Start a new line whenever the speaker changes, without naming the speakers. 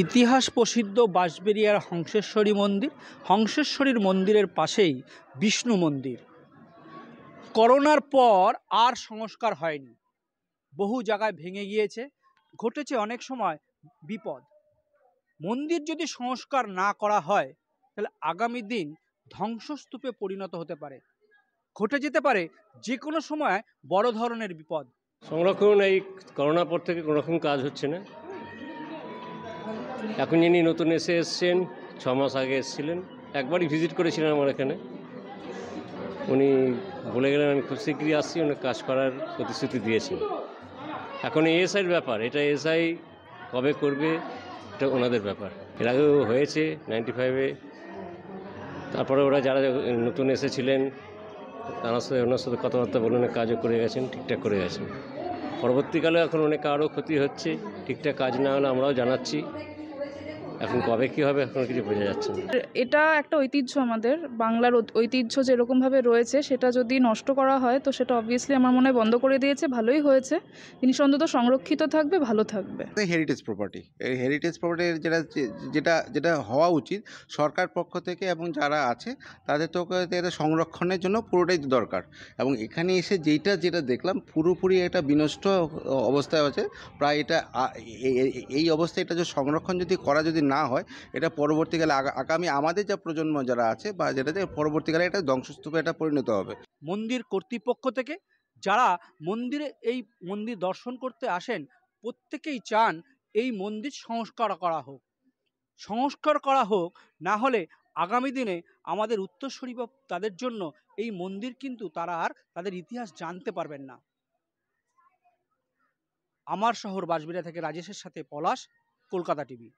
ইতিহাস প্রসিদ্ধ বাঁশবেড়িয়ার হংসেশ্বরী মন্দির। হংসেশ্বরীর মন্দিরের পাশেই বিষ্ণু মন্দির। করোনার পর আর সংস্কার হয়নি, বহু জায়গায় ভেঙে গিয়েছে, ঘটেছে অনেক সময় বিপদ। মন্দির যদি সংস্কার না করা হয় তাহলে আগামী দিন ধ্বংসস্তূপে পরিণত হতে পারে, ঘটে যেতে পারে যে কোনো সময় বড় ধরনের বিপদ।
সংরক্ষণ এই করোনার পর থেকে কোনো রকম কাজ হচ্ছে না। এখন যিনি নতুন এসেছেন 6 মাস আগে এসেছিলেন, একবারই ভিজিট করেছিলেন আমার এখানে। উনি বলে গেলেন আমি খুব শীঘ্রই আসছি, উনি কাজ করার প্রতিশ্রুতি দিয়েছেন। এখন এএসআইয়ের ব্যাপার, এটা এএসআই কবে করবে এটা ওনাদের ব্যাপার। এর আগেও হয়েছে 95-এ, তারপরে ওরা যারা নতুন এসেছিলেন ওনার সাথে কথাবার্তা বলে অনেক কাজও করে গেছেন, ঠিকঠাক করে গেছেন। পরবর্তীকালে এখন অনেক আরও ক্ষতি হচ্ছে, ঠিকঠাক কাজ না হলে আমরাও জানাচ্ছি। এখন কবে কী হবে এখন কিছু বোঝা যাচ্ছে না।
এটা একটা ঐতিহ্য, আমাদের বাংলার ঐতিহ্য যেরকমভাবে রয়েছে সেটা যদি নষ্ট করা হয় তো সেটা অবভিয়াসলি আমার মনে হয় বন্ধ করে দিয়েছে, ভালোই হয়েছে। জিনিস অন্তত সংরক্ষিত থাকবে, ভালো থাকবে।
হেরিটেজ প্রপার্টি, এই হেরিটেজ প্রপার্টির যেটা যেটা হওয়া উচিত সরকার পক্ষ থেকে এবং যারা আছে তাদের তো এটা সংরক্ষণের জন্য পুরোটাই দরকার। এবং এখানে এসে যেটা দেখলাম পুরোপুরি একটা বিনষ্ট অবস্থায় আছে প্রায়। এটা এই অবস্থায় এটা যে সংরক্ষণ যদি না হয়, এটা পরবর্তীকালে আগামী আমাদের যা প্রজন্ম যারা আছে বা যেটা পরবর্তীকালে এটা ধ্বংসস্তূপে এটা পরিণত হবে।
মন্দির কর্তৃপক্ষ থেকে যারা মন্দিরে এই মন্দির দর্শন করতে আসেন প্রত্যেকেই চান এই মন্দির সংস্কার করা হোক, না হলে আগামী দিনে আমাদের উত্তরসূরি বা তাদের জন্য এই মন্দির কিন্তু তারা আর তাদের ইতিহাস জানতে পারবেন না। আমার শহর বাঁশবেড়িয়া থেকে রাজেশের সাথে পলাশ, কলকাতা টিভি।